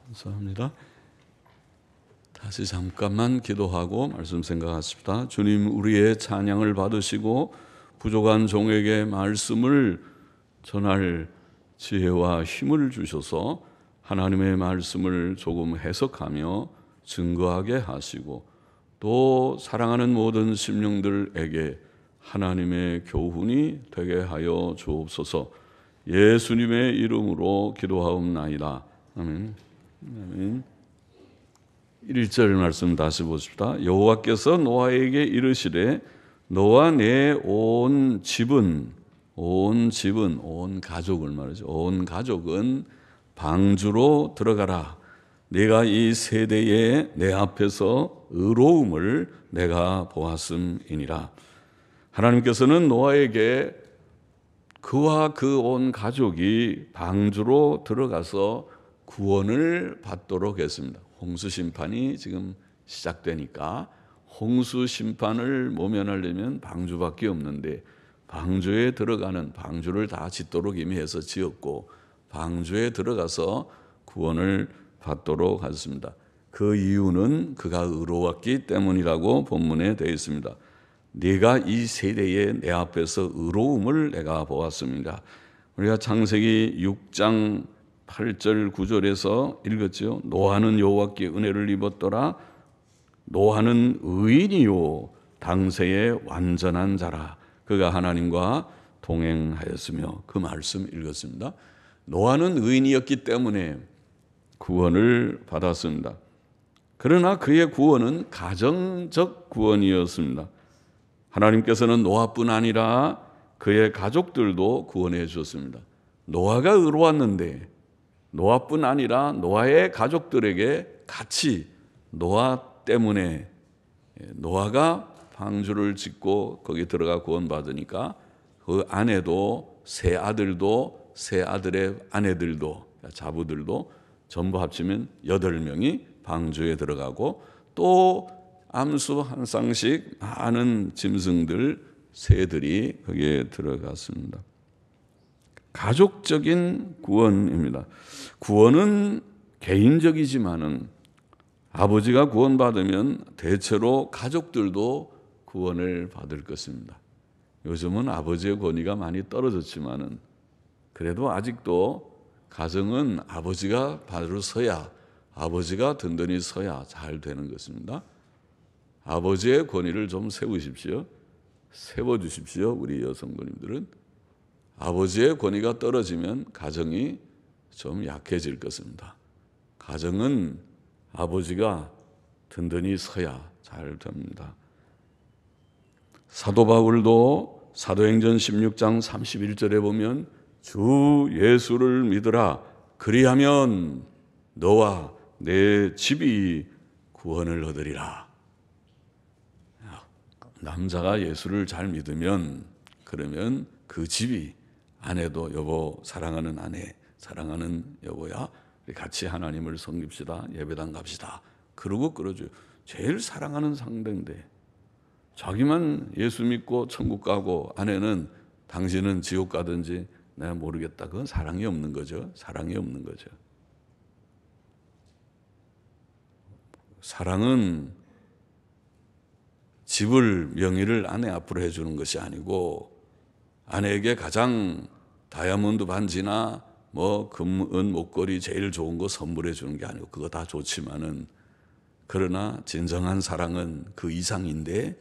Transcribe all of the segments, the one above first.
감사합니다. 다시 잠깐만 기도하고 말씀 생각하십시다. 주님, 우리의 찬양을 받으시고 부족한 종에게 말씀을 전할 지혜와 힘을 주셔서 하나님의 말씀을 조금 해석하며 증거하게 하시고 또 사랑하는 모든 심령들에게 하나님의 교훈이 되게 하여 주옵소서. 예수님의 이름으로 기도하옵나이다. 아멘. 아멘. 1절 말씀 다시 보십시다. 여호와께서 노아에게 이르시되 너와 내 온 집은 온 가족을 말이죠. 온 가족은 방주로 들어가라. 내가 이 세대에 내 앞에서 의로움을 내가 보았음이니라. 하나님께서는 노아에게 그와 그 온 가족이 방주로 들어가서 구원을 받도록 했습니다. 홍수 심판이 지금 시작되니까 홍수 심판을 모면하려면 방주밖에 없는데 방주에 들어가는 방주를 다 짓도록 이미 해서 지었고 방주에 들어가서 구원을 받도록 하셨습니다. 그 이유는 그가 의로웠기 때문이라고 본문에 되어 있습니다. 네가 이 세대에 내 앞에서 의로움을 내가 보았습니다. 우리가 창세기 6장 8절 9절에서 읽었죠. 노아는 여호와께 은혜를 입었더라. 노아는 의인이요 당세의 완전한 자라. 그가 하나님과 동행하였으며 그 말씀 읽었습니다. 노아는 의인이었기 때문에 구원을 받았습니다. 그러나 그의 구원은 가정적 구원이었습니다. 하나님께서는 노아뿐 아니라 그의 가족들도 구원해 주셨습니다. 노아가 의로웠는데 노아뿐 아니라 노아의 가족들에게 같이 노아 때문에 노아가 방주를 짓고 거기 들어가 구원받으니까 그 아내도 세 아들도 세 아들의 아내들도 자부들도 전부 합치면 8명이 방주에 들어가고 또 암수 한 쌍씩 많은 짐승들 새들이 거기에 들어갔습니다. 가족적인 구원입니다. 구원은 개인적이지만은 아버지가 구원받으면 대체로 가족들도 구원을 받을 것입니다. 요즘은 아버지의 권위가 많이 떨어졌지만은 그래도 아직도 가정은 아버지가 바로 서야 아버지가 든든히 서야 잘 되는 것입니다. 아버지의 권위를 좀 세우십시오. 세워주십시오. 우리 여성분들은 아버지의 권위가 떨어지면 가정이 좀 약해질 것입니다. 가정은 아버지가 든든히 서야 잘 됩니다. 사도 바울도 사도행전 16장 31절에 보면 주 예수를 믿으라. 그리하면 너와 내 집이 구원을 얻으리라. 남자가 예수를 잘 믿으면 그러면 그 집이 아내도 여보 사랑하는 아내 사랑하는 여보야 우리 같이 하나님을 섬깁시다. 예배당 갑시다. 그러고 끌어줘요. 제일 사랑하는 상대인데 자기만 예수 믿고 천국 가고 아내는 당신은 지옥 가든지 내가 모르겠다. 그건 사랑이 없는 거죠. 사랑이 없는 거죠. 사랑은 집을 명의를 아내 앞으로 해주는 것이 아니고 아내에게 가장 다이아몬드 반지나 뭐 금은 목걸이 제일 좋은 거 선물해 주는 게 아니고 그거 다 좋지만은 그러나 진정한 사랑은 그 이상인데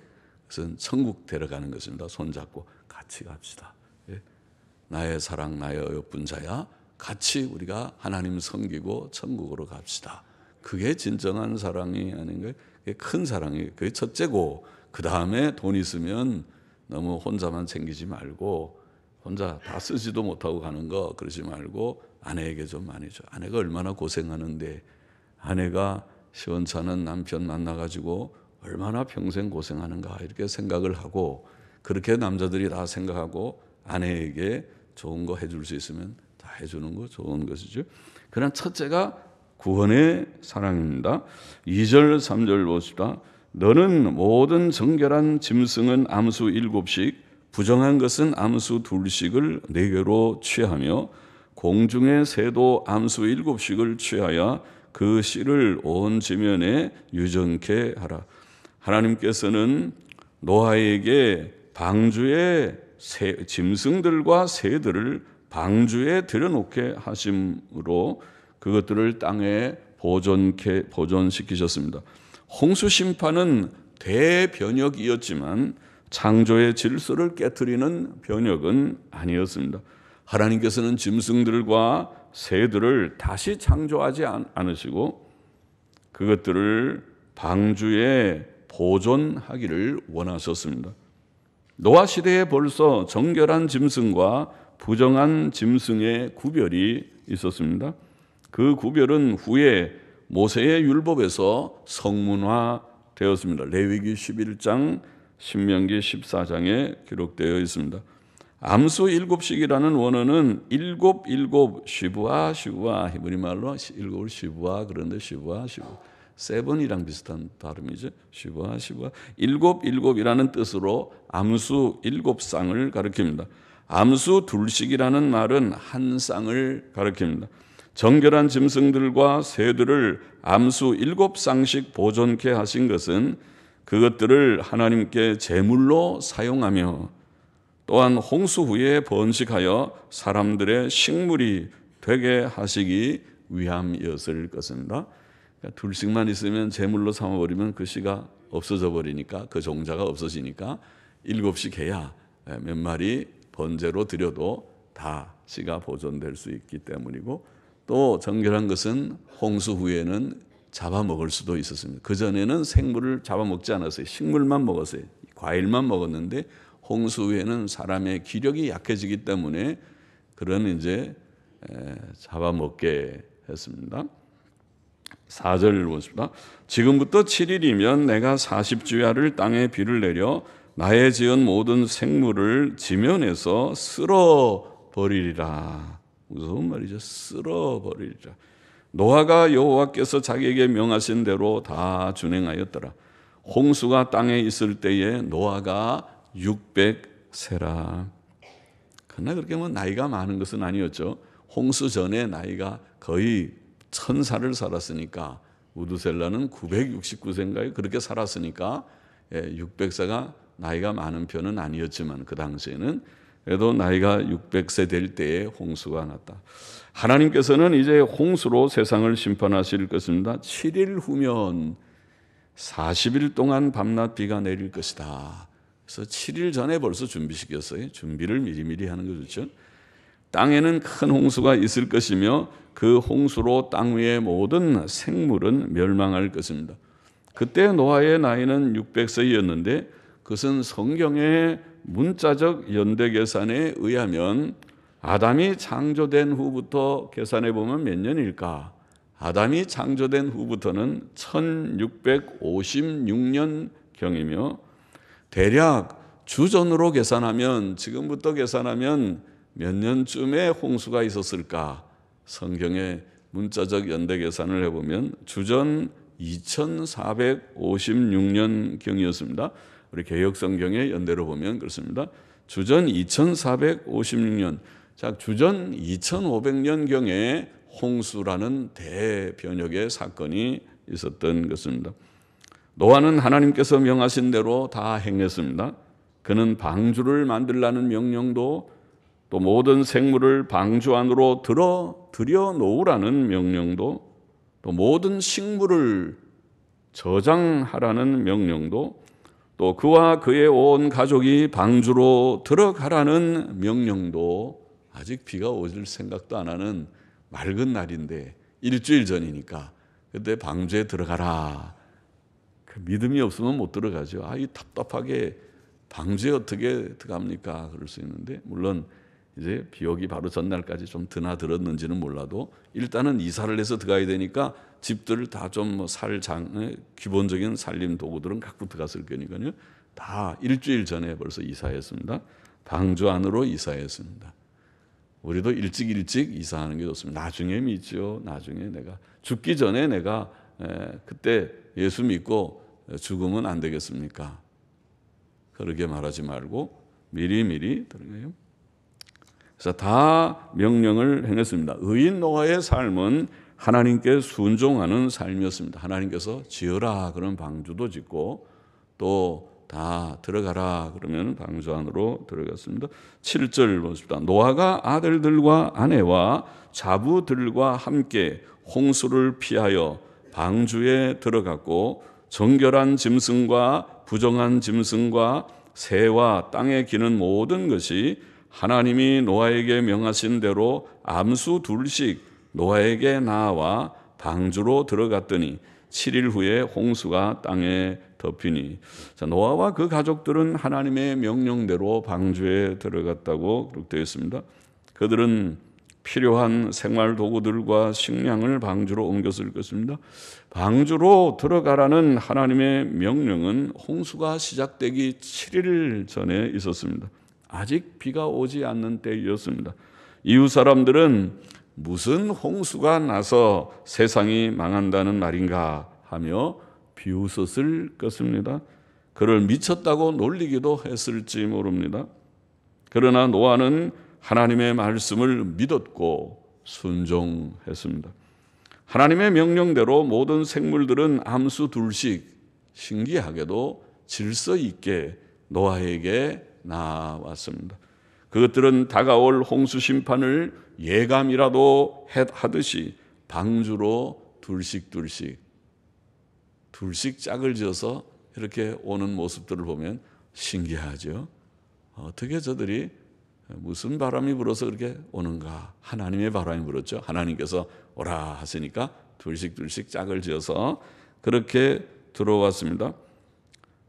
그것은 천국 데려가는 것입니다. 손잡고 같이 갑시다. 예? 나의 사랑 나의 어여쁜 자야 같이 우리가 하나님 섬기고 천국으로 갑시다. 그게 진정한 사랑이 아닌가요? 그게 큰 사랑이 그게 첫째고 그 다음에 돈 있으면 너무 혼자만 챙기지 말고 혼자 다 쓰지도 못하고 가는 거 그러지 말고 아내에게 좀 많이 줘. 아내가 얼마나 고생하는데 아내가 시원찮은 남편 만나가지고 얼마나 평생 고생하는가 이렇게 생각을 하고 그렇게 남자들이 다 생각하고 아내에게 좋은 거 해줄 수 있으면 다 해주는 거 좋은 것이죠. 그러나 첫째가 구원의 사랑입니다. 2절 3절 보십시다. 너는 모든 정결한 짐승은 암수 7씩 부정한 것은 암수 2씩을 내게로 취하며 공중의 새도 암수 7씩을 취하여 그 씨를 온 지면에 유정케 하라. 하나님께서는 노아에게 방주의 짐승들과 새들을 방주에 들여놓게 하심으로 그것들을 땅에 보존시키셨습니다. 홍수 심판은 대변혁이었지만 창조의 질서를 깨트리는 변혁은 아니었습니다. 하나님께서는 짐승들과 새들을 다시 창조하지 않으시고 그것들을 방주에 보존하기를 원하셨습니다. 노아 시대에 벌써 정결한 짐승과 부정한 짐승의 구별이 있었습니다. 그 구별은 후에 모세의 율법에서 성문화되었습니다. 레위기 11장, 신명기 14장에 기록되어 있습니다. 암수 7식이라는 원어는 일곱 시부아 히브리말로 일곱을 시부아 그런데 시부아 세븐이랑 비슷한 발음이죠. 시부아 일곱이라는 뜻으로 암수 7쌍을 가리킵니다. 암수 2식이라는 말은 한 쌍을 가리킵니다. 정결한 짐승들과 새들을 암수 7쌍씩 보존케 하신 것은 그것들을 하나님께 제물로 사용하며 또한 홍수 후에 번식하여 사람들의 식물이 되게 하시기 위함이었을 것입니다. 그러니까 둘씩만 있으면 제물로 삼아버리면 그 씨가 없어져 버리니까 그 종자가 없어지니까 7씩 해야 몇 마리 번제로 드려도 다 씨가 보존될 수 있기 때문이고 또 정결한 것은 홍수 후에는 잡아먹을 수도 있었습니다. 그전에는 생물을 잡아먹지 않았어요. 식물만 먹었어요. 과일만 먹었는데 홍수 후에는 사람의 기력이 약해지기 때문에 그런 이제 잡아먹게 했습니다. 4절 보십니다. 지금부터 7일이면 내가 40주야를 땅에 비를 내려 나의 지은 모든 생물을 지면에서 쓸어버리리라. 무서운 말이죠. 쓸어버리리라. 노아가 여호와께서 자기에게 명하신 대로 다 준행하였더라. 홍수가 땅에 있을 때에 노아가 600세라. 그러나 그렇게 뭐 나이가 많은 것은 아니었죠. 홍수 전에 나이가 거의 1000살을 살았으니까 우두셀라는 969세인가요? 그렇게 살았으니까 600세가 나이가 많은 편은 아니었지만 그 당시에는 그래도 나이가 600세 될 때에 홍수가 났다. 하나님께서는 이제 홍수로 세상을 심판하실 것입니다. 7일 후면 40일 동안 밤낮 비가 내릴 것이다. 그래서 7일 전에 벌써 준비시켰어요. 준비를 미리미리 하는 거 좋죠. 땅에는 큰 홍수가 있을 것이며 그 홍수로 땅 위의 모든 생물은 멸망할 것입니다. 그때 노아의 나이는 600세였는데 그것은 성경의 문자적 연대 계산에 의하면 아담이 창조된 후부터 계산해 보면 몇 년일까? 아담이 창조된 후부터는 1656년경이며 대략 주전으로 계산하면 지금부터 계산하면 몇 년쯤에 홍수가 있었을까? 성경의 문자적 연대 계산을 해보면 주전 2456년경이었습니다. 우리 개역성경의 연대로 보면 그렇습니다. 주전 2456년, 자 주전 2500년경에 홍수라는 대변혁의 사건이 있었던 것입니다. 노아는 하나님께서 명하신 대로 다 행했습니다. 그는 방주를 만들라는 명령도 또 모든 생물을 방주 안으로 들여놓으라는 명령도 또 모든 식물을 저장하라는 명령도 또 그와 그의 온 가족이 방주로 들어가라는 명령도 아직 비가 오질 생각도 안 하는 맑은 날인데 일주일 전이니까 그때 방주에 들어가라. 그 믿음이 없으면 못 들어가죠. 이 답답하게 방주에 어떻게 들어갑니까? 그럴 수 있는데 물론 이제 비 오기 바로 전날까지 좀 드나들었는지는 몰라도 일단은 이사를 해서 들어가야 되니까 집들을 다 좀 기본적인 살림 도구들은 갖고 들어갔을 거니까요. 다 일주일 전에 벌써 이사했습니다. 방주 안으로 이사했습니다. 우리도 일찍 이사하는 게 좋습니다. 나중에 믿죠. 나중에 내가 죽기 전에 내가 그때 예수 믿고 죽으면 안 되겠습니까? 그렇게 말하지 말고 미리 들어가요. 그래서 다 명령을 행했습니다. 의인 노아의 삶은 하나님께 순종하는 삶이었습니다. 하나님께서 지어라 그러면 방주도 짓고 또 다 들어가라 그러면 방주 안으로 들어갔습니다. 7절 보십시다. 노아가 아들들과 아내와 자부들과 함께 홍수를 피하여 방주에 들어갔고 정결한 짐승과 부정한 짐승과 새와 땅에 기는 모든 것이 하나님이 노아에게 명하신 대로 암수 둘씩 노아에게 나와 방주로 들어갔더니 7일 후에 홍수가 땅에 덮이니. 자, 노아와 그 가족들은 하나님의 명령대로 방주에 들어갔다고 기록되어 있습니다. 그들은 필요한 생활 도구들과 식량을 방주로 옮겼을 것입니다. 방주로 들어가라는 하나님의 명령은 홍수가 시작되기 7일 전에 있었습니다. 아직 비가 오지 않는 때였습니다. 이웃 사람들은 무슨 홍수가 나서 세상이 망한다는 말인가 하며 비웃었을 것입니다. 그를 미쳤다고 놀리기도 했을지 모릅니다. 그러나 노아는 하나님의 말씀을 믿었고 순종했습니다. 하나님의 명령대로 모든 생물들은 암수 둘씩 신기하게도 질서 있게 노아에게 나왔습니다. 그것들은 다가올 홍수 심판을 예감이라도 하듯이 방주로 둘씩 짝을 지어서 이렇게 오는 모습들을 보면 신기하죠. 어떻게 저들이 무슨 바람이 불어서 그렇게 오는가? 하나님의 바람이 불었죠. 하나님께서 오라 하시니까 둘씩 짝을 지어서 그렇게 들어왔습니다.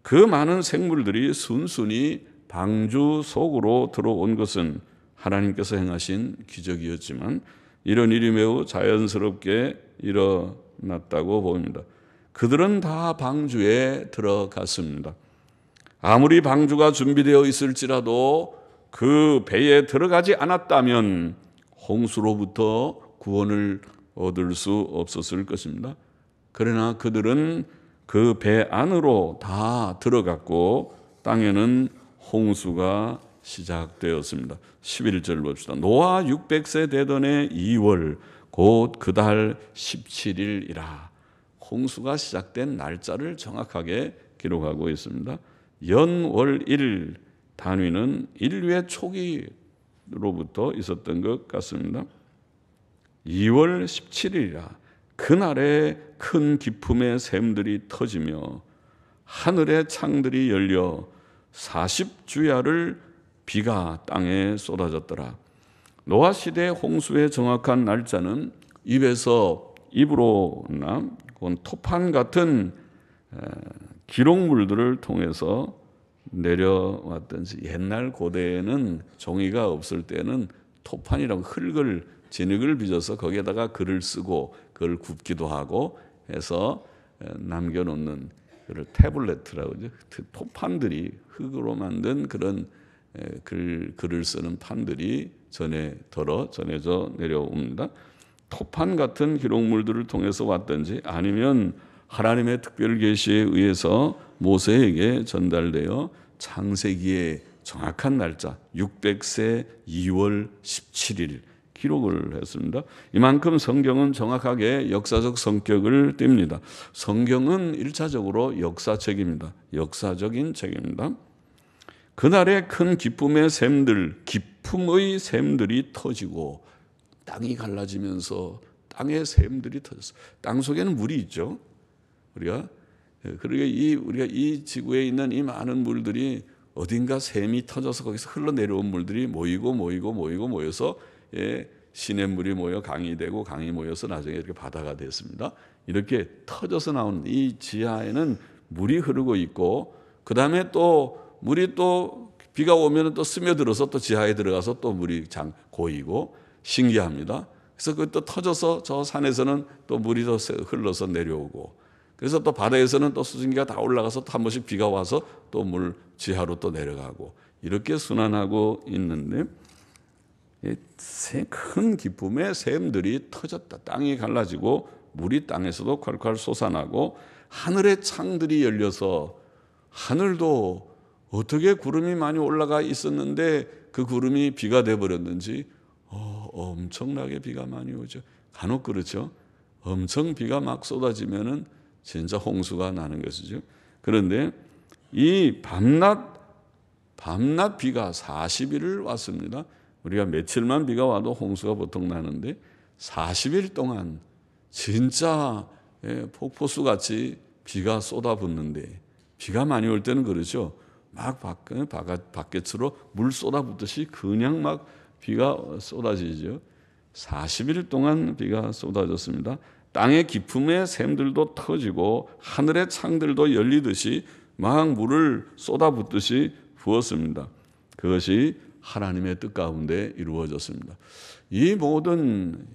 그 많은 생물들이 순순히 방주 속으로 들어온 것은 하나님께서 행하신 기적이었지만 이런 일이 매우 자연스럽게 일어났다고 봅니다. 그들은 다 방주에 들어갔습니다. 아무리 방주가 준비되어 있을지라도 그 배에 들어가지 않았다면 홍수로부터 구원을 얻을 수 없었을 것입니다. 그러나 그들은 그 배 안으로 다 들어갔고 땅에는 홍수가 시작되었습니다. 11절 봅시다. 노아 600세 되던 해 2월 곧 그 달 17일이라. 홍수가 시작된 날짜를 정확하게 기록하고 있습니다. 연월 1 단위는 인류의 초기로부터 있었던 것 같습니다. 2월 17일이라. 그날에 큰 기품의 샘들이 터지며 하늘의 창들이 열려 40주야를 비가 땅에 쏟아졌더라. 노아 시대 홍수의 정확한 날짜는 입으로나 토판 같은 기록물들을 통해서 내려왔던지, 옛날 고대에는 종이가 없을 때는 토판이라고 흙을 진흙을 빚어서 거기에다가 글을 쓰고 그걸 굽기도 하고 해서 남겨놓는 그걸 태블레트라고 하죠. 토판들이 흙으로 만든 그런 글을 쓰는 판들이 전해져 내려옵니다. 토판 같은 기록물들을 통해서 왔든지 아니면 하나님의 특별 계시에 의해서 모세에게 전달되어 창세기의 정확한 날짜 600세 2월 17일 기록을 했습니다. 이만큼 성경은 정확하게 역사적 성격을 띱니다. 성경은 1차적으로 역사책입니다. 역사적인 책입니다. 그날의 큰 기품의 샘들이 터지고 땅이 갈라지면서 땅의 샘들이 터졌어요. 땅 속에는 물이 있죠. 우리가 이 지구에 있는 이 많은 물들이 어딘가 샘이 터져서 거기서 흘러내려온 물들이 모여서 시냇물이 모여 강이 되고 강이 모여서 나중에 이렇게 바다가 됐습니다. 이렇게 터져서 나온 이 지하에는 물이 흐르고 있고 그 다음에 또 물이 또 비가 오면 또 스며들어서 또 지하에 들어가서 또 물이 고이고 신기합니다. 그래서 그 또 터져서 저 산에서는 또 물이 더 흘러서 내려오고 그래서 또 바다에서는 또 수증기가 다 올라가서 또 한 번씩 비가 와서 또 물 지하로 또 내려가고 이렇게 순환하고 있는데 큰 기쁨의 샘들이 터졌다. 땅이 갈라지고 물이 땅에서도 콸콸 솟아나고 하늘의 창들이 열려서 하늘도 어떻게 구름이 많이 올라가 있었는데 그 구름이 비가 돼버렸는지 엄청나게 비가 많이 오죠. 간혹 그렇죠. 엄청 비가 막 쏟아지면은 진짜 홍수가 나는 것이죠. 그런데 이 밤낮 비가 40일을 왔습니다. 우리가 며칠만 비가 와도 홍수가 보통 나는데 40일 동안 진짜 폭포수 같이 비가 쏟아붓는데, 비가 많이 올 때는 그러죠. 막 바깥으로 물 쏟아붓듯이 그냥 막 비가 쏟아지죠. 40일 동안 비가 쏟아졌습니다. 땅의 깊음의 샘들도 터지고 하늘의 창들도 열리듯이 막 물을 쏟아붓듯이 부었습니다. 그것이 하나님의 뜻 가운데 이루어졌습니다. 이 모든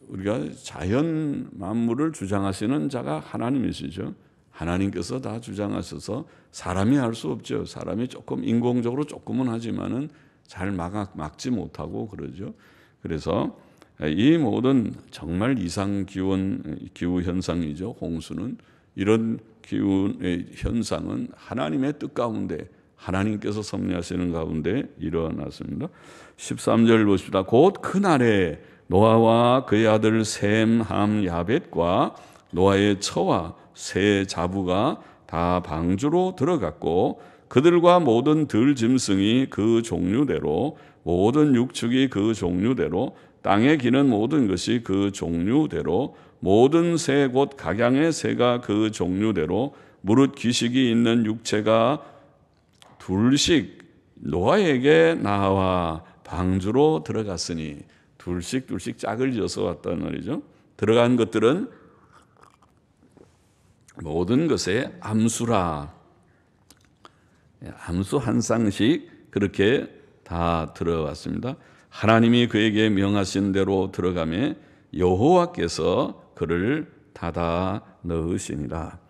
우리가 자연 만물을 주장하시는 자가 하나님이시죠. 하나님께서 다 주장하셔서 사람이 할 수 없죠. 사람이 조금 인공적으로 조금은 하지만은 잘 막지 못하고 그러죠. 그래서 이 모든 정말 이상 기후 현상이죠. 홍수는 이런 기후의 현상은 하나님의 뜻 가운데, 하나님께서 섭리하시는 가운데 일어났습니다. 13절 보십시다. 곧 그날에 노아와 그의 아들 셈, 함, 야벳과 노아의 처와 세 자부가 다 방주로 들어갔고 그들과 모든 들짐승이 그 종류대로, 모든 육축이 그 종류대로, 땅에 기는 모든 것이 그 종류대로, 모든 새 곧 각양의 새가 그 종류대로, 무릇 기식이 있는 육체가 둘씩 노아에게 나와 방주로 들어갔으니, 둘씩 짝을 지어서 왔단 말이죠. 들어간 것들은 모든 것의 암수라, 암수 한 쌍씩 그렇게 다 들어왔습니다. 하나님이 그에게 명하신 대로 들어가매 여호와께서 그를 닫아 넣으시니라.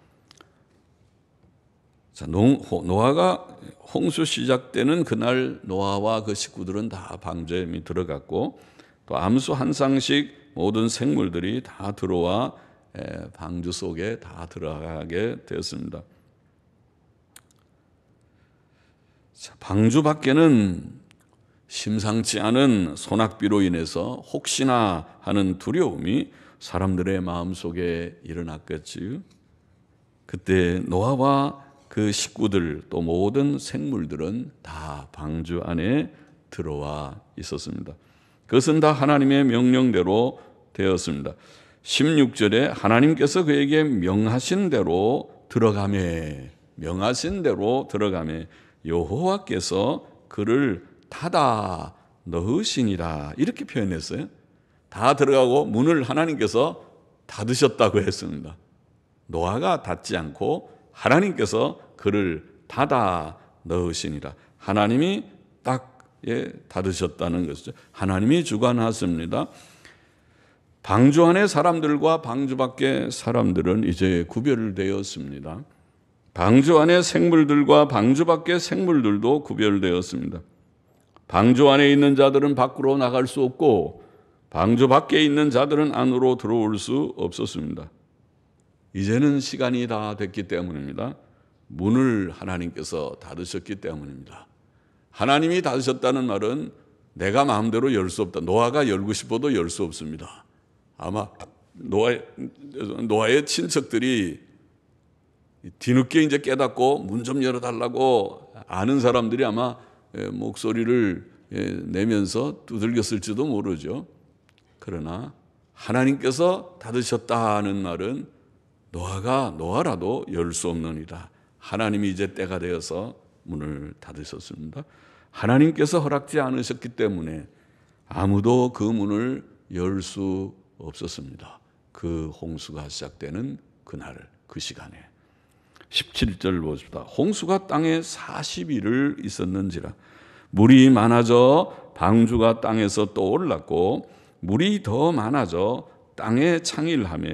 자, 노아가 홍수 시작되는 그날 노아와 그 식구들은 다 방주에 들어갔고, 또 암수 한 쌍씩 모든 생물들이 다 들어와 방주 속에 다 들어가게 되었습니다. 자, 방주 밖에는 심상치 않은 소낙비로 인해서 혹시나 하는 두려움이 사람들의 마음속에 일어났겠지요. 그때 노아와 그 식구들 또 모든 생물들은 다 방주 안에 들어와 있었습니다. 그것은 다 하나님의 명령대로 되었습니다. 16절에 하나님께서 그에게 명하신 대로 들어가매 여호와께서 그를 닫아 넣으시니라, 이렇게 표현했어요. 다 들어가고 문을 하나님께서 닫으셨다고 했습니다. 노아가 닫지 않고 하나님께서 그를 닫아 넣으시니라. 하나님이 딱 닫으셨다는 것이죠. 하나님이 주관하십니다. 방주 안의 사람들과 방주 밖의 사람들은 이제 구별되었습니다. 방주 안의 생물들과 방주 밖의 생물들도 구별되었습니다. 방주 안에 있는 자들은 밖으로 나갈 수 없고 방주 밖에 있는 자들은 안으로 들어올 수 없었습니다. 이제는 시간이 다 됐기 때문입니다. 문을 하나님께서 닫으셨기 때문입니다. 하나님이 닫으셨다는 말은 내가 마음대로 열 수 없다. 노아가 열고 싶어도 열 수 없습니다. 아마 노아의 친척들이 뒤늦게 이제 깨닫고 문 좀 열어달라고 아는 사람들이 아마 목소리를 내면서 두들겼을지도 모르죠. 그러나 하나님께서 닫으셨다는 말은 노아라도 열 수 없느니라. 하나님이 이제 때가 되어서 문을 닫으셨습니다. 하나님께서 허락지 않으셨기 때문에 아무도 그 문을 열 수 없었습니다. 그 홍수가 시작되는 그날, 그 시간에. 17절 보십시다. 홍수가 땅에 40일을 있었는지라. 물이 많아져 방주가 땅에서 떠올랐고 물이 더 많아져 땅에 창일하며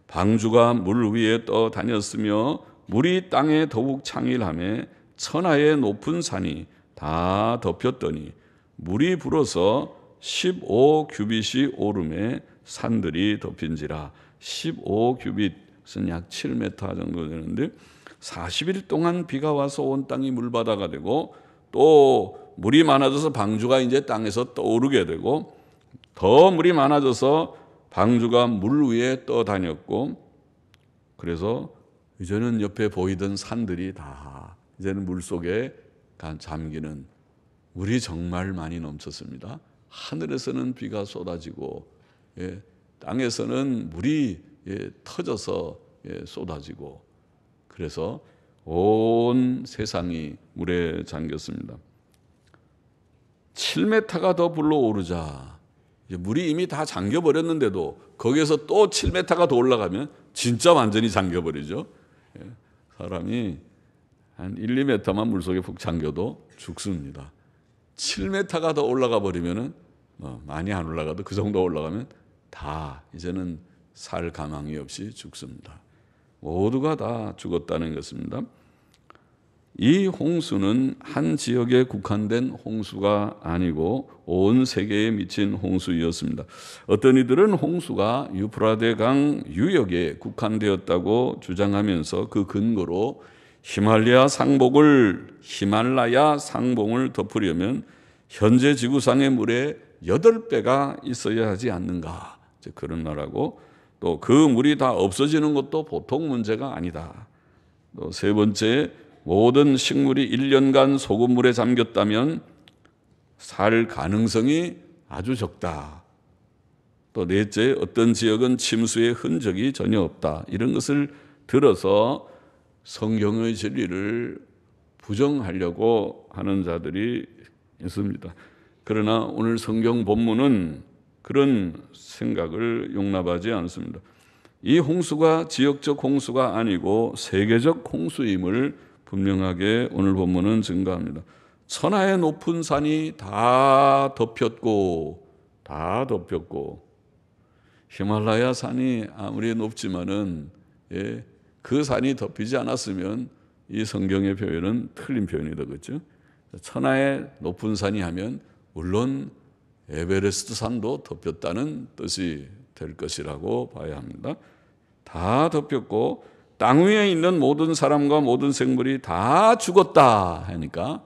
방주가 물 위에 떠다녔으며 물이 땅에 더욱 창일하며 천하의 높은 산이 다 덮였더니 물이 불어서 15규빗이 오름에 산들이 덮인지라. 15규빗은 약 7m 정도 되는데 40일 동안 비가 와서 온 땅이 물바다가 되고 또 물이 많아져서 방주가 이제 땅에서 떠오르게 되고 더 물이 많아져서 방주가 물 위에 떠다녔고, 그래서 이제는 옆에 보이던 산들이 다 이제는 물 속에 잠기는, 물이 정말 많이 넘쳤습니다. 하늘에서는 비가 쏟아지고, 땅에서는 물이 터져서 쏟아지고, 그래서 온 세상이 물에 잠겼습니다. 7m가 더 불러오르자, 물이 이미 다 잠겨버렸는데도 거기에서 또 7m가 더 올라가면 진짜 완전히 잠겨버리죠. 사람이 한 1, 2m만 물속에 푹 잠겨도 죽습니다. 7m가 더 올라가 버리면은 많이 안 올라가도 그 정도 올라가면 다 이제는 살 가망이 없이 죽습니다. 모두가 다 죽었다는 것입니다. 이 홍수는 한 지역에 국한된 홍수가 아니고 온 세계에 미친 홍수였습니다. 어떤 이들은 홍수가 유프라데 강 유역에 국한되었다고 주장하면서 그 근거로 히말라야 상봉을 덮으려면 현재 지구상의 물의 8배가 있어야 하지 않는가, 그런 말하고, 또 그 물이 다 없어지는 것도 보통 문제가 아니다. 또 세 번째, 모든 식물이 1년간 소금물에 잠겼다면 살 가능성이 아주 적다. 또 넷째, 어떤 지역은 침수의 흔적이 전혀 없다. 이런 것을 들어서 성경의 진리를 부정하려고 하는 자들이 있습니다. 그러나 오늘 성경 본문은 그런 생각을 용납하지 않습니다. 이 홍수가 지역적 홍수가 아니고 세계적 홍수임을 분명하게 오늘 본문은 증거합니다. 천하의 높은 산이 다 덮였고 히말라야 산이 아무리 높지만은 그 산이 덮이지 않았으면 이 성경의 표현은 틀린 표현이 되겠죠. 천하의 높은 산이 하면 물론 에베레스트 산도 덮였다는 뜻이 될 것이라고 봐야 합니다. 다 덮였고 땅 위에 있는 모든 사람과 모든 생물이 다 죽었다 하니까,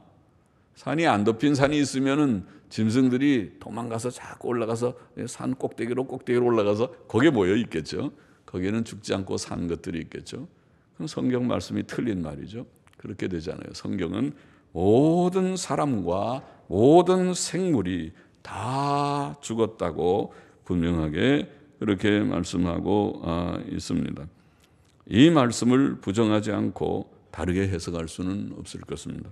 산이 안 덮인 산이 있으면은 짐승들이 도망가서 자꾸 올라가서 산 꼭대기로 올라가서 거기에 모여 있겠죠. 거기에는 죽지 않고 산 것들이 있겠죠. 그럼 성경 말씀이 틀린 말이죠. 그렇게 되잖아요. 성경은 모든 사람과 모든 생물이 다 죽었다고 분명하게 그렇게 말씀하고 있습니다. 이 말씀을 부정하지 않고 다르게 해석할 수는 없을 것입니다.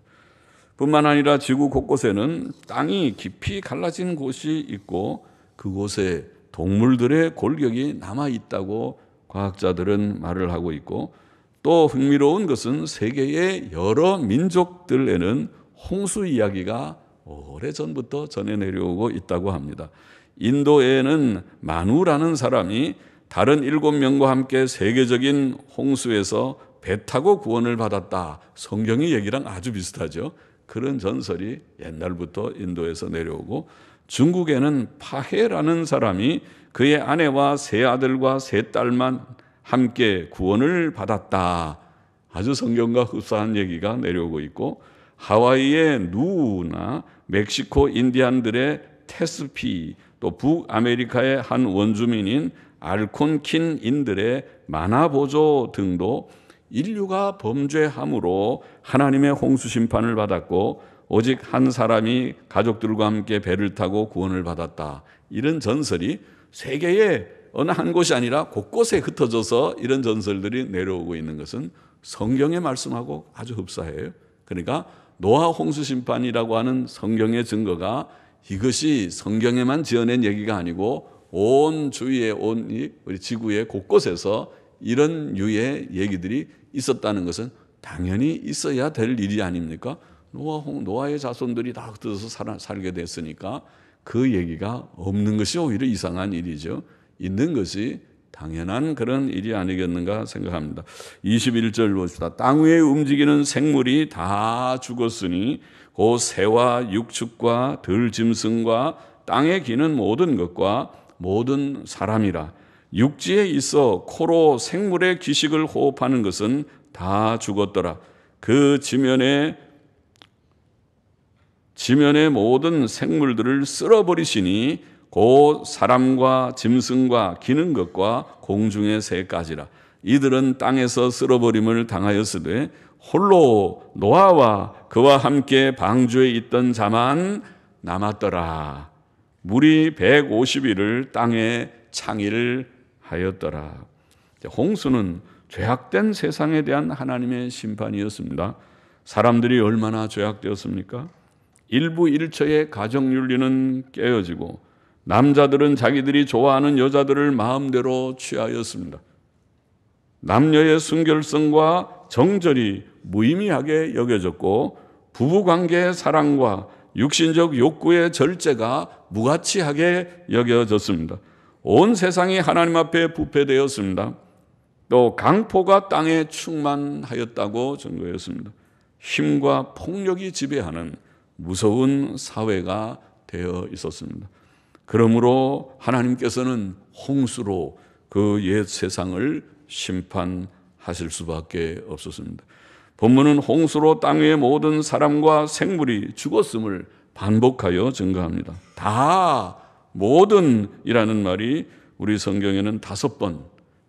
뿐만 아니라 지구 곳곳에는 땅이 깊이 갈라진 곳이 있고 그곳에 동물들의 골격이 남아있다고 과학자들은 말을 하고 있고, 또 흥미로운 것은 세계의 여러 민족들에는 홍수 이야기가 오래전부터 전해 내려오고 있다고 합니다. 인도에는 마누라는 사람이 다른 7명과 함께 세계적인 홍수에서 배 타고 구원을 받았다. 성경의 얘기랑 아주 비슷하죠. 그런 전설이 옛날부터 인도에서 내려오고, 중국에는 파해라는 사람이 그의 아내와 세 아들과 세 딸만 함께 구원을 받았다. 아주 성경과 흡사한 얘기가 내려오고 있고, 하와이의 누우나 멕시코 인디안들의 테스피, 또 북아메리카의 한 원주민인 알콘킨인들의 마나보조 등도 인류가 범죄함으로 하나님의 홍수 심판을 받았고 오직 한 사람이 가족들과 함께 배를 타고 구원을 받았다. 이런 전설이 세계의 어느 한 곳이 아니라 곳곳에 흩어져서 이런 전설들이 내려오고 있는 것은 성경의 말씀하고 아주 흡사해요. 그러니까 노아 홍수 심판이라고 하는 성경의 증거가 이것이 성경에만 지어낸 얘기가 아니고 온 주위에 우리 지구의 곳곳에서 이런 유의 얘기들이 있었다는 것은 당연히 있어야 될 일이 아닙니까? 노아의 자손들이 다 흩어져서 살게 됐으니까 그 얘기가 없는 것이 오히려 이상한 일이죠. 있는 것이 당연한 그런 일이 아니겠는가 생각합니다. 21절 봅시다. 땅 위에 움직이는 생물이 다 죽었으니 곧 새와 육축과 들짐승과 땅에 기는 모든 것과 모든 사람이라. 육지에 있어 코로 생물의 기식을 호흡하는 것은 다 죽었더라. 그 지면의 모든 생물들을 쓸어버리시니 곧 사람과 짐승과 기는 것과 공중의 새까지라. 이들은 땅에서 쓸어버림을 당하였으되 홀로 노아와 그와 함께 방주에 있던 자만 남았더라. 물이 150일을 땅에 창의를 하였더라. 홍수는 죄악된 세상에 대한 하나님의 심판이었습니다. 사람들이 얼마나 죄악되었습니까? 일부 일처의 가정윤리는 깨어지고 남자들은 자기들이 좋아하는 여자들을 마음대로 취하였습니다. 남녀의 순결성과 정절이 무의미하게 여겨졌고 부부관계의 사랑과 육신적 욕구의 절제가 무가치하게 여겨졌습니다. 온 세상이 하나님 앞에 부패되었습니다. 또 강포가 땅에 충만하였다고 증거했습니다. 힘과 폭력이 지배하는 무서운 사회가 되어 있었습니다. 그러므로 하나님께서는 홍수로 그 옛 세상을 심판하실 수밖에 없었습니다. 본문은 홍수로 땅 위의 모든 사람과 생물이 죽었음을 반복하여 증거합니다. 다, 모든이라는 말이 우리 성경에는 5번,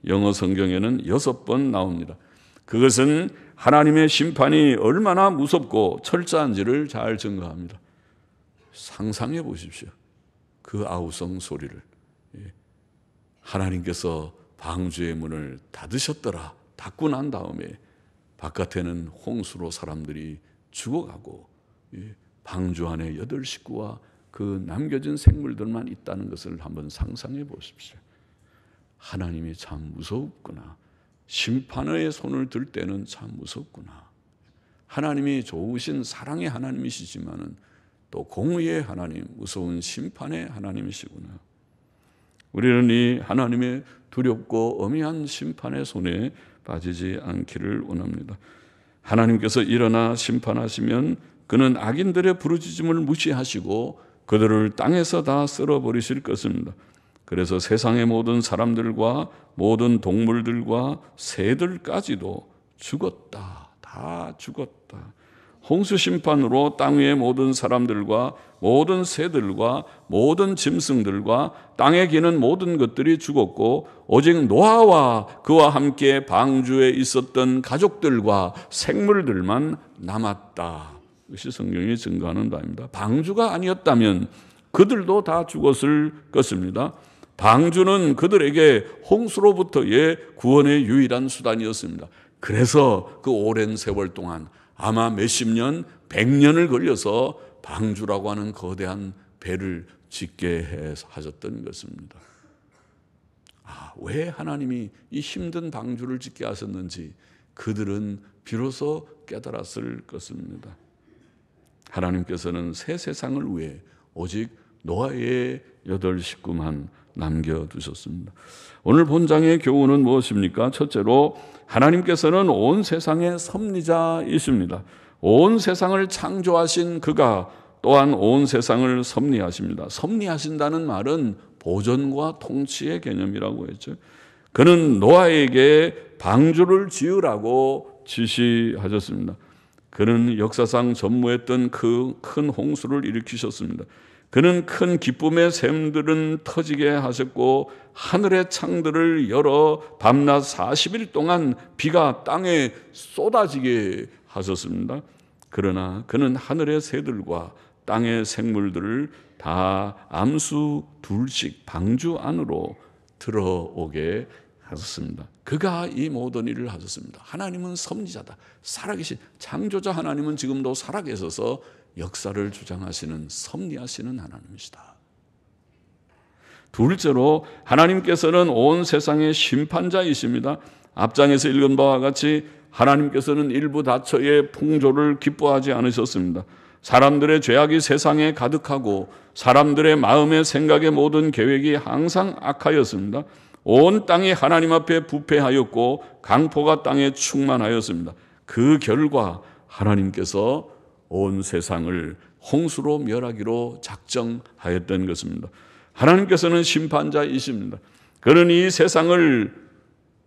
영어 성경에는 6번 나옵니다. 그것은 하나님의 심판이 얼마나 무섭고 철저한지를 잘 증거합니다. 상상해 보십시오. 그 아우성 소리를. 하나님께서 방주의 문을 닫으셨더라. 닫고 난 다음에 바깥에는 홍수로 사람들이 죽어가고 방주 안에 8 식구와 그 남겨진 생물들만 있다는 것을 한번 상상해 보십시오. 하나님이 참 무섭구나. 심판의 손을 들 때는 참 무섭구나. 하나님이 좋으신 사랑의 하나님이시지만은 또 공의의 하나님, 무서운 심판의 하나님이시구나. 우리는 이 하나님의 두렵고 엄연한 심판의 손에 빠지지 않기를 원합니다. 하나님께서 일어나 심판하시면 그는 악인들의 부르짖음을 무시하시고 그들을 땅에서 다 쓸어버리실 것입니다. 그래서 세상의 모든 사람들과 모든 동물들과 새들까지도 죽었다. 다 죽었다. 홍수 심판으로 땅 위의 모든 사람들과 모든 새들과 모든 짐승들과 땅에 기는 모든 것들이 죽었고 오직 노아와 그와 함께 방주에 있었던 가족들과 생물들만 남았다. 이것이 성경이 증거하는 바입니다. 방주가 아니었다면 그들도 다 죽었을 것입니다. 방주는 그들에게 홍수로부터의 구원의 유일한 수단이었습니다. 그래서 그 오랜 세월 동안 아마 몇십 년, 100년을 걸려서 방주라고 하는 거대한 배를 짓게 하셨던 것입니다. 왜 하나님이 이 힘든 방주를 짓게 하셨는지 그들은 비로소 깨달았을 것입니다. 하나님께서는 새 세상을 위해 오직 노아의 8 식구만 남겨두셨습니다. 오늘 본장의 교훈은 무엇입니까? 첫째로 하나님께서는 온 세상의 섭리자이십니다. 온 세상을 창조하신 그가 또한 온 세상을 섭리하십니다. 섭리하신다는 말은 보존과 통치의 개념이라고 했죠. 그는 노아에게 방주를 지으라고 지시하셨습니다. 그는 역사상 전무했던 그 큰 홍수를 일으키셨습니다. 그는 큰 기쁨의 샘들은 터지게 하셨고 하늘의 창들을 열어 밤낮 40일 동안 비가 땅에 쏟아지게 하셨습니다. 그러나 그는 하늘의 새들과 땅의 생물들을 다 암수 둘씩 방주 안으로 들어오게 하셨습니다. 그가 이 모든 일을 하셨습니다. 하나님은 섭리자다. 살아계신 창조자 하나님은 지금도 살아계셔서 역사를 주장하시는 섭리하시는 하나님이시다. 둘째로 하나님께서는 온 세상의 심판자이십니다. 앞장에서 읽은 바와 같이 하나님께서는 일부 다처의 풍조를 기뻐하지 않으셨습니다. 사람들의 죄악이 세상에 가득하고 사람들의 마음의 생각의 모든 계획이 항상 악하였습니다. 온 땅이 하나님 앞에 부패하였고 강포가 땅에 충만하였습니다. 그 결과 하나님께서 온 세상을 홍수로 멸하기로 작정하였던 것입니다. 하나님께서는 심판자이십니다. 그는 이 세상을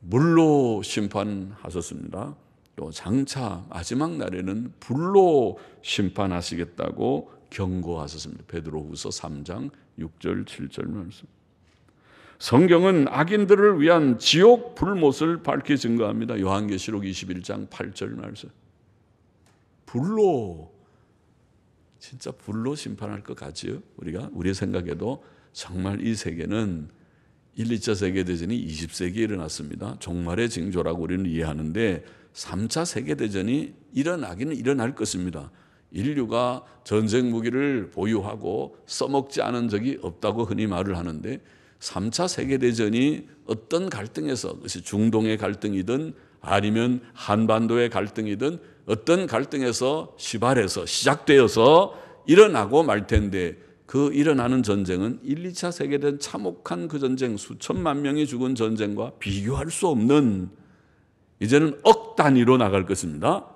물로 심판하셨습니다. 또 장차 마지막 날에는 불로 심판하시겠다고 경고하셨습니다. 베드로후서 3장 6절 7절 말씀. 성경은 악인들을 위한 지옥 불못을 밝히 증거합니다. 요한계시록 21장 8절 말씀. 불로, 진짜 불로 심판할 것 같지요? 우리 생각에도 정말 이 세계는 1, 2차 세계대전이 20세기에 일어났습니다. 종말의 징조라고 우리는 이해하는데 3차 세계대전이 일어나기는 일어날 것입니다. 인류가 전쟁 무기를 보유하고 써먹지 않은 적이 없다고 흔히 말을 하는데 3차 세계대전이 어떤 갈등에서, 그것이 중동의 갈등이든 아니면 한반도의 갈등이든 어떤 갈등에서 시발해서 시작되어서 일어나고 말 텐데, 그 일어나는 전쟁은 1, 2차 세계대전 참혹한 그 전쟁, 수천만 명이 죽은 전쟁과 비교할 수 없는, 이제는 억 단위로 나갈 것입니다.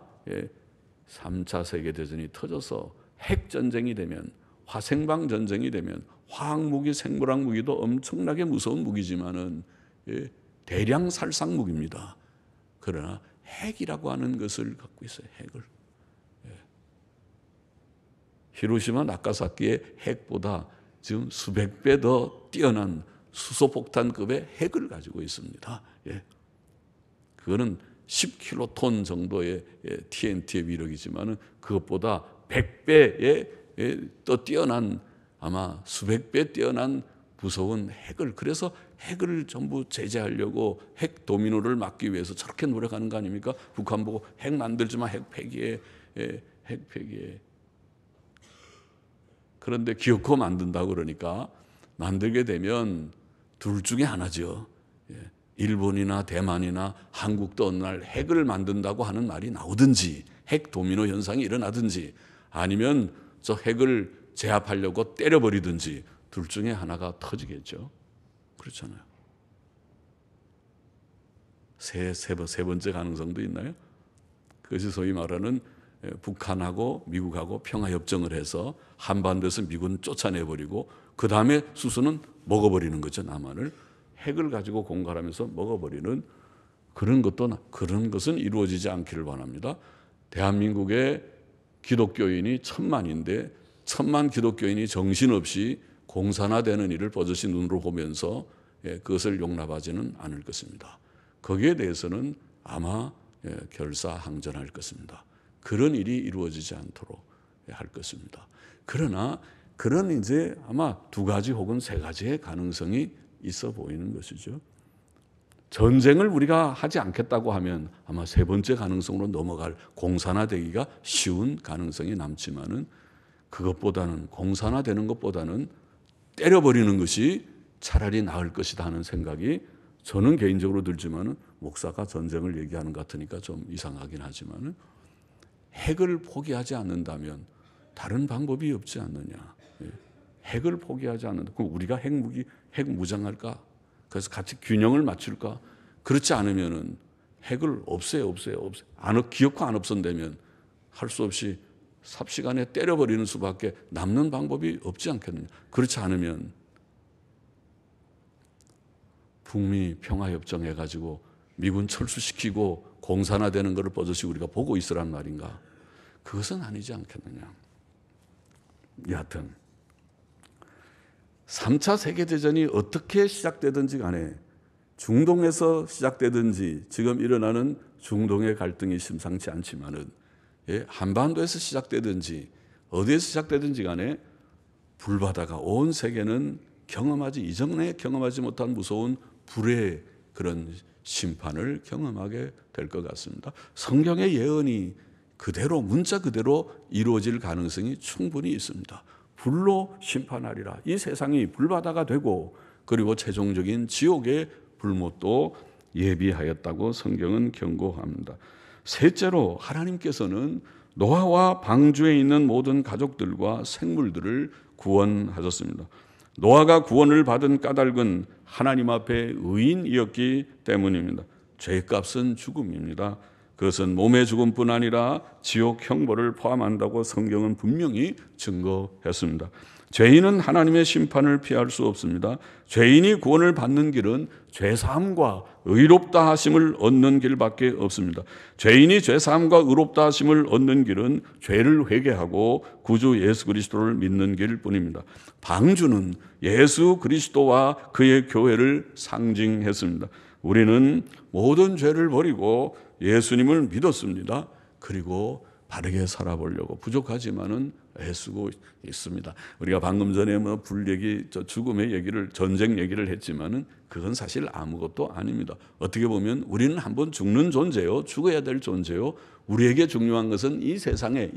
3차 세계대전이 터져서 핵전쟁이 되면, 화생방 전쟁이 되면, 화학무기, 생물학 무기도 엄청나게 무서운 무기지만은 대량 살상 무기입니다. 그러나 핵이라고 하는 것을 갖고 있어요. 핵을. 히로시마 나가사키의 핵보다 지금 수백 배 더 뛰어난 수소폭탄급의 핵을 가지고 있습니다. 그거는 10킬로톤 정도의 TNT의 위력이지만 그것보다 100배의 또 뛰어난, 아마 수백 배 뛰어난 무서운 핵을, 그래서 핵을 전부 제재하려고 핵 도미노를 막기 위해서 저렇게 노력하는 거 아닙니까? 북한 보고 핵 만들지 마, 핵 폐기해, 핵 폐기해. 그런데 기어코 만든다고 그러니까 만들게 되면 둘 중에 하나죠. 일본이나 대만이나 한국도 어느 날 핵을 만든다고 하는 말이 나오든지, 핵 도미노 현상이 일어나든지, 아니면 저 핵을 제압하려고 때려버리든지, 둘 중에 하나가 터지겠죠. 그렇잖아요. 세 번째 가능성도 있나요? 그것이 소위 말하는 북한하고 미국하고 평화협정을 해서 한반도에서 미군 쫓아내버리고 그 다음에 수수는 먹어버리는 거죠. 남한을 핵을 가지고 공갈하면서 먹어버리는 그런 것은 이루어지지 않기를 바랍니다. 대한민국의 기독교인이 1000만인데 1000만 기독교인이 정신없이 공산화되는 일을 버젓이 눈으로 보면서 그것을 용납하지는 않을 것입니다. 거기에 대해서는 아마 결사항전할 것입니다. 그런 일이 이루어지지 않도록 할 것입니다. 그러나 그런 이제 아마 2가지 혹은 3가지의 가능성이 있어 보이는 것이죠. 전쟁을 우리가 하지 않겠다고 하면 아마 3번째 가능성으로 넘어갈, 공산화되기가 쉬운 가능성이 남지만은, 그것보다는, 공산화되는 것보다는 때려버리는 것이 차라리 나을 것이다 하는 생각이 저는 개인적으로 들지만은, 목사가 전쟁을 얘기하는 것 같으니까 좀 이상하긴 하지만은, 핵을 포기하지 않는다면 다른 방법이 없지 않느냐. 핵을 포기하지 않는다. 그럼 우리가 핵무기, 핵무장할까? 그래서 같이 균형을 맞출까? 그렇지 않으면은 핵을 없애요. 기어코 안 없앤다면 할 수 없이 삽시간에 때려버리는 수밖에 남는 방법이 없지 않겠느냐. 그렇지 않으면 북미 평화협정 해가지고 미군 철수시키고 공산화되는 것을 버젓이 우리가 보고 있으란 말인가? 그것은 아니지 않겠느냐. 여하튼 3차 세계대전이 어떻게 시작되든지 간에, 중동에서 시작되든지 지금 일어나는 중동의 갈등이 심상치 않지만은, 한반도에서 시작되든지 어디에서 시작되든지 간에 불바다가 온 세계는 이전에 경험하지 못한 무서운 불의 그런 심판을 경험하게 될 것 같습니다. 성경의 예언이 그대로, 문자 그대로 이루어질 가능성이 충분히 있습니다. 불로 심판하리라. 이 세상이 불바다가 되고, 그리고 최종적인 지옥의 불못도 예비하였다고 성경은 경고합니다. 셋째로, 하나님께서는 노아와 방주에 있는 모든 가족들과 생물들을 구원하셨습니다. 노아가 구원을 받은 까닭은 하나님 앞에 의인이었기 때문입니다. 죄값은 죽음입니다. 그것은 몸의 죽음뿐 아니라 지옥 형벌을 포함한다고 성경은 분명히 증거했습니다. 죄인은 하나님의 심판을 피할 수 없습니다. 죄인이 구원을 받는 길은 죄사함과 의롭다 하심을 얻는 길밖에 없습니다. 죄인이 죄사함과 의롭다 하심을 얻는 길은 죄를 회개하고 구주 예수 그리스도를 믿는 길뿐입니다. 방주는 예수 그리스도와 그의 교회를 상징했습니다. 우리는 모든 죄를 버리고 예수님을 믿었습니다. 그리고 바르게 살아보려고 부족하지만은 애쓰고 있습니다. 우리가 방금 전에 불 얘기, 죽음의 얘기를, 전쟁 얘기를 했지만은 그건 사실 아무것도 아닙니다. 어떻게 보면 우리는 한번 죽는 존재요, 죽어야 될 존재요. 우리에게 중요한 것은 이 세상이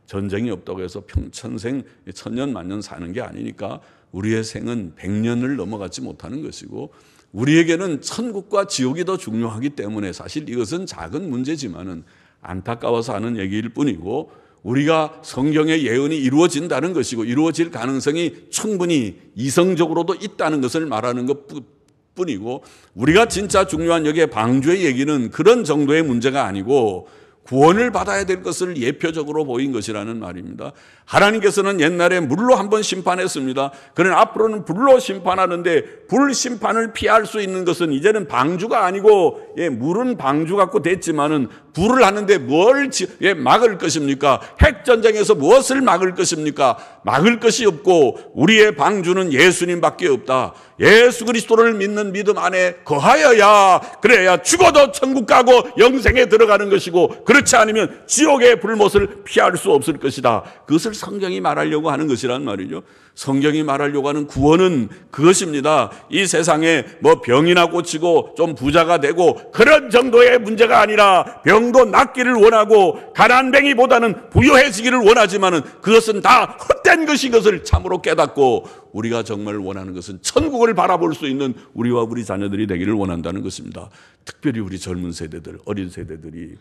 전쟁이 없다고 해서 평천생 천년 만년 사는 게 아니니까 우리의 생은 100년을 넘어가지 못하는 것이고, 우리에게는 천국과 지옥이 더 중요하기 때문에 사실 이것은 작은 문제지만은 안타까워서 하는 얘기일 뿐이고, 우리가 성경의 예언이 이루어진다는 것이고 이루어질 가능성이 충분히 이성적으로도 있다는 것을 말하는 것뿐이고, 우리가 진짜 중요한 여기에 방주의 얘기는 그런 정도의 문제가 아니고 구원을 받아야 될 것을 예표적으로 보인 것이라는 말입니다. 하나님께서는 옛날에 물로 한번 심판했습니다. 그러나 앞으로는 불로 심판하는데, 불 심판을 피할 수 있는 것은 이제는 방주가 아니고, 물은 방주 갖고 됐지만은 불을 하는데 뭘 막을 것입니까? 핵전쟁에서 무엇을 막을 것입니까? 막을 것이 없고 우리의 방주는 예수님밖에 없다. 예수 그리스도를 믿는 믿음 안에 거하여야, 그래야 죽어도 천국 가고 영생에 들어가는 것이고, 그렇지 않으면 지옥의 불못을 피할 수 없을 것이다. 그것을 성경이 말하려고 하는 것이란 말이죠. 성경이 말하려고 하는 구원은 그것입니다. 이 세상에 병이나 고치고 좀 부자가 되고 그런 정도의 문제가 아니라, 병도 낫기를 원하고 가난뱅이보다는 부유해지기를 원하지만은 그것은 다 헛된 것인 것을 참으로 깨닫고, 우리가 정말 원하는 것은 천국을 바라볼 수 있는 우리와 우리 자녀들이 되기를 원한다는 것입니다. 특별히 우리 젊은 세대들, 어린 세대들이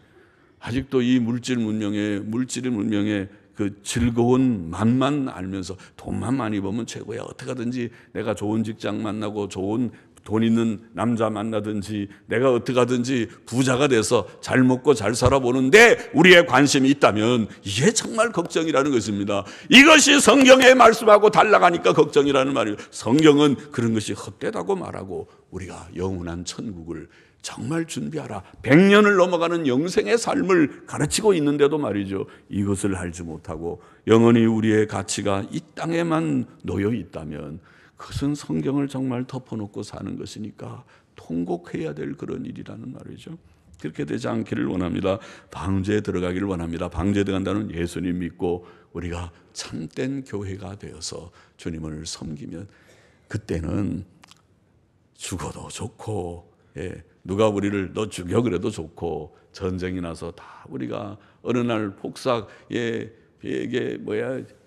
아직도 이 물질 문명의 그 즐거운 맛만 알면서 돈만 많이 벌면 최고야, 어떻게 하든지 내가 좋은 직장 만나고 좋은 돈 있는 남자 만나든지 내가 어떻게 하든지 부자가 돼서 잘 먹고 잘 살아보는데 우리의 관심이 있다면 이게 정말 걱정이라는 것입니다. 이것이 성경의 말씀하고 달라가니까 걱정이라는 말이에요. 성경은 그런 것이 헛되다고 말하고 우리가 영원한 천국을 정말 준비하라, 100년을 넘어가는 영생의 삶을 가르치고 있는데도 말이죠, 이것을 알지 못하고 영원히 우리의 가치가 이 땅에만 놓여 있다면 그것은 성경을 정말 덮어놓고 사는 것이니까 통곡해야 될 그런 일이라는 말이죠. 그렇게 되지 않기를 원합니다. 방주에 들어가기를 원합니다. 방주에 들어간다는 예수님 믿고 우리가 참된 교회가 되어서 주님을 섬기면 그때는 죽어도 좋고, 누가 우리를 너 죽여 그래도 좋고, 전쟁이 나서 다 우리가 어느 날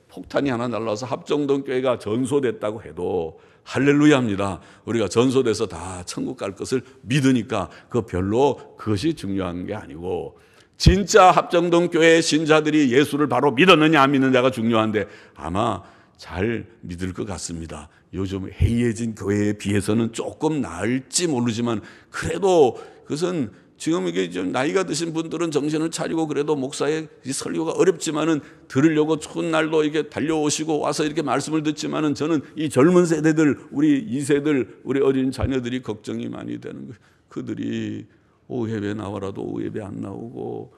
폭탄이 하나 날라와서 합정동 교회가 전소됐다고 해도 할렐루야입니다. 우리가 전소돼서 다 천국 갈 것을 믿으니까 별로 그것이 중요한 게 아니고, 진짜 합정동 교회 신자들이 예수를 바로 믿었느냐 안 믿느냐가 중요한데, 아마 잘 믿을 것 같습니다. 요즘 해이해진 교회에 비해서는 조금 나을지 모르지만, 그래도 그것은 지금 이게 좀 나이가 드신 분들은 정신을 차리고 그래도 목사의 설교가 어렵지만은 들으려고 추운 날도 이게 달려오시고 와서 이렇게 말씀을 듣지만은, 저는 이 젊은 세대들, 우리 2세들, 우리 어린 자녀들이 걱정이 많이 되는 거예요. 그들이 오후 예배 나와라도 오후 예배 안 나오고,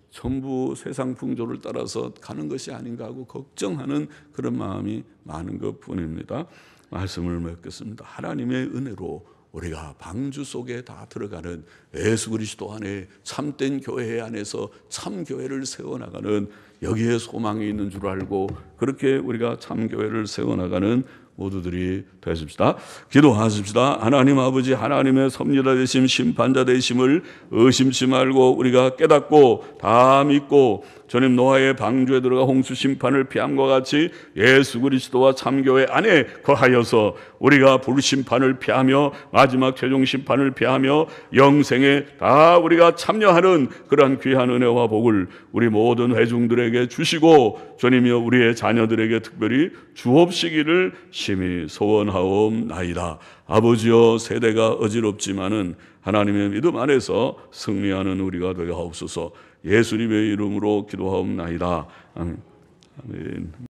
전부 세상 풍조를 따라서 가는 것이 아닌가 하고 걱정하는 그런 마음이 많은 것 뿐입니다. 말씀을 맺겠습니다. 하나님의 은혜로 우리가 방주 속에 다 들어가는 예수 그리스도 안에 참된 교회 안에서 참 교회를 세워나가는, 여기에 소망이 있는 줄 알고 그렇게 우리가 참 교회를 세워나가는 모두들이 되십시다. 기도하십시다. 하나님 아버지, 하나님의 섭리자 되심, 심판자 되심을 의심치 말고 우리가 깨닫고 다 믿고 주님 노아의 방주에 들어가 홍수 심판을 피함과 같이 예수 그리스도와 참교회 안에 거하여서 우리가 불심판을 피하며 마지막 최종 심판을 피하며 영생에 다 우리가 참여하는 그러한 귀한 은혜와 복을 우리 모든 회중들에게 주시고, 주님이여 우리의 자녀들에게 특별히 주옵시기를 심히 소원하옵나이다. 아버지여, 세대가 어지럽지만은 하나님의 믿음 안에서 승리하는 우리가 되게 하옵소서. 예수님의 이름으로 기도하옵나이다. 아멘.